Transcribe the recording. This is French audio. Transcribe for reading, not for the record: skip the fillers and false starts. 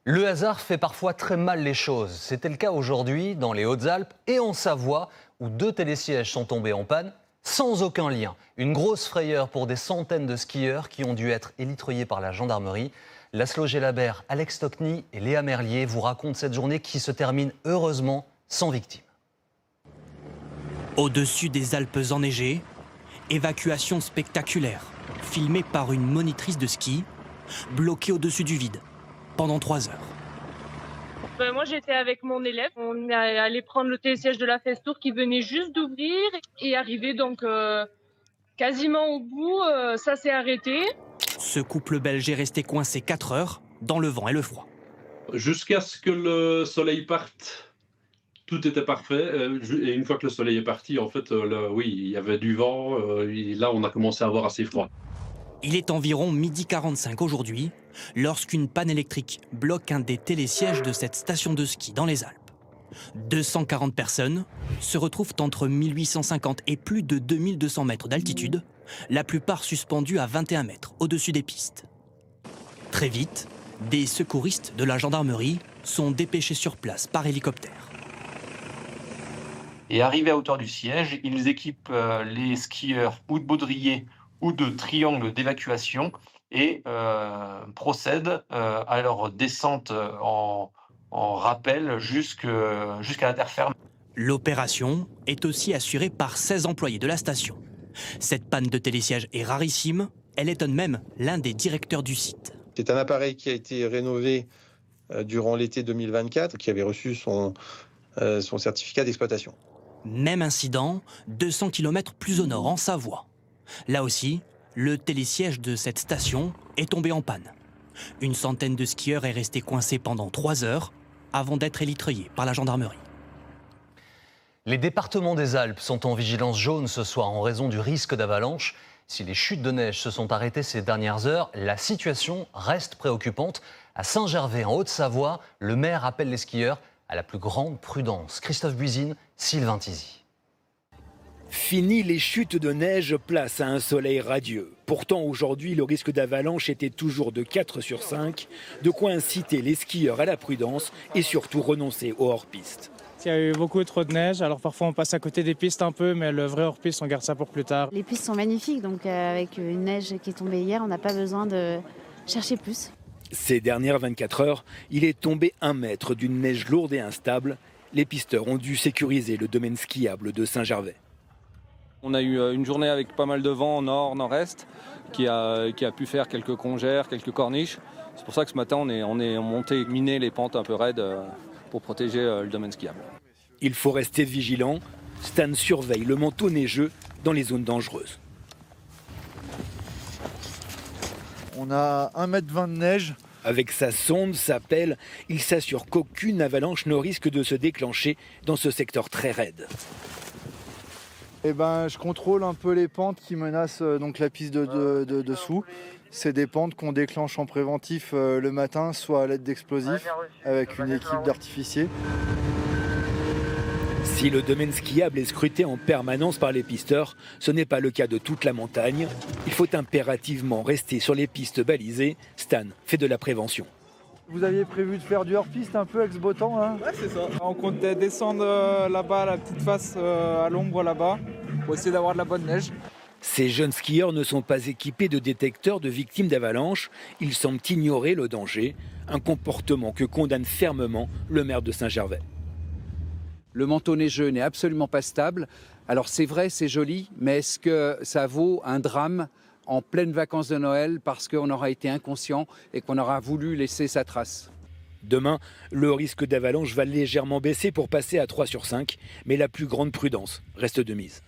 Le hasard fait parfois très mal les choses. C'était le cas aujourd'hui dans les Hautes-Alpes et en Savoie où 2 télésièges sont tombés en panne sans aucun lien. Une grosse frayeur pour des centaines de skieurs qui ont dû être élitreillés par la gendarmerie. Laszlo Gelabert, Alex Tocny et Léa Merlier vous racontent cette journée qui se termine heureusement sans victime. Au-dessus des Alpes enneigées, évacuation spectaculaire, filmée par une monitrice de ski, bloquée au-dessus du vide pendant 3 heures. Moi, j'étais avec mon élève. On est allé prendre le télésiège de la Festour qui venait juste d'ouvrir et arrivé donc quasiment au bout, ça s'est arrêté. Ce couple belge est resté coincé 4 heures dans le vent et le froid. Jusqu'à ce que le soleil parte, tout était parfait. Et une fois que le soleil est parti, en fait, oui, il y avait du vent. Là, on a commencé à avoir assez froid. Il est environ 12h45 aujourd'hui, lorsqu'une panne électrique bloque un des télésièges de cette station de ski dans les Alpes. 240 personnes se retrouvent entre 1850 et plus de 2200 mètres d'altitude, la plupart suspendues à 21 mètres au-dessus des pistes. Très vite, des secouristes de la gendarmerie sont dépêchés sur place par hélicoptère. Et arrivés à hauteur du siège, ils équipent les skieurs ou de baudriers ou de triangles d'évacuation et procèdent à leur descente en rappel jusqu'à la terre ferme. L'opération est aussi assurée par 16 employés de la station. Cette panne de télésiège est rarissime, elle étonne même l'un des directeurs du site. C'est un appareil qui a été rénové durant l'été 2024, qui avait reçu son certificat d'exploitation. Même incident, 200 km plus au nord, en Savoie. Là aussi, le télésiège de cette station est tombé en panne. Une centaine de skieurs est resté coincé pendant 3 heures avant d'être élitreillés par la gendarmerie. Les départements des Alpes sont en vigilance jaune ce soir en raison du risque d'avalanche. Si les chutes de neige se sont arrêtées ces dernières heures, la situation reste préoccupante. À Saint-Gervais, en Haute-Savoie, le maire appelle les skieurs à la plus grande prudence. Christophe Buisine, Sylvain Tizy. Fini les chutes de neige, place à un soleil radieux. Pourtant aujourd'hui, le risque d'avalanche était toujours de 4 sur 5, de quoi inciter les skieurs à la prudence et surtout renoncer au hors-piste. Il y a eu beaucoup trop de neige, alors parfois on passe à côté des pistes un peu, mais le vrai hors-piste on garde ça pour plus tard. Les pistes sont magnifiques, donc avec une neige qui est tombée hier, on n'a pas besoin de chercher plus. Ces dernières 24 heures, il est tombé 1 mètre d'une neige lourde et instable. Les pisteurs ont dû sécuriser le domaine skiable de Saint-Gervais. On a eu une journée avec pas mal de vent nord-nord-est qui a pu faire quelques congères, quelques corniches. C'est pour ça que ce matin on est monté miner les pentes un peu raides pour protéger le domaine skiable. Il faut rester vigilant. Stan surveille le manteau neigeux dans les zones dangereuses. On a 1,20 m de neige. Avec sa sonde, sa pelle, il s'assure qu'aucune avalanche ne risque de se déclencher dans ce secteur très raide. Je contrôle un peu les pentes qui menacent donc la piste de dessous. C'est des pentes qu'on déclenche en préventif le matin, soit à l'aide d'explosifs, avec une équipe d'artificiers. Si le domaine skiable est scruté en permanence par les pisteurs, ce n'est pas le cas de toute la montagne. Il faut impérativement rester sur les pistes balisées. Stan fait de la prévention. Vous aviez prévu de faire du hors-piste un peu avec ce beau temps là ? Ouais, c'est ça. On comptait descendre là-bas, la petite face à l'ombre là-bas, pour essayer d'avoir de la bonne neige. Ces jeunes skieurs ne sont pas équipés de détecteurs de victimes d'avalanche. Ils semblent ignorer le danger, un comportement que condamne fermement le maire de Saint-Gervais. Le manteau neigeux n'est absolument pas stable. Alors c'est vrai, c'est joli, mais est-ce que ça vaut un drame en pleines vacances de Noël parce qu'on aura été inconscient et qu'on aura voulu laisser sa trace? Demain, le risque d'avalanche va légèrement baisser pour passer à 3 sur 5, mais la plus grande prudence reste de mise.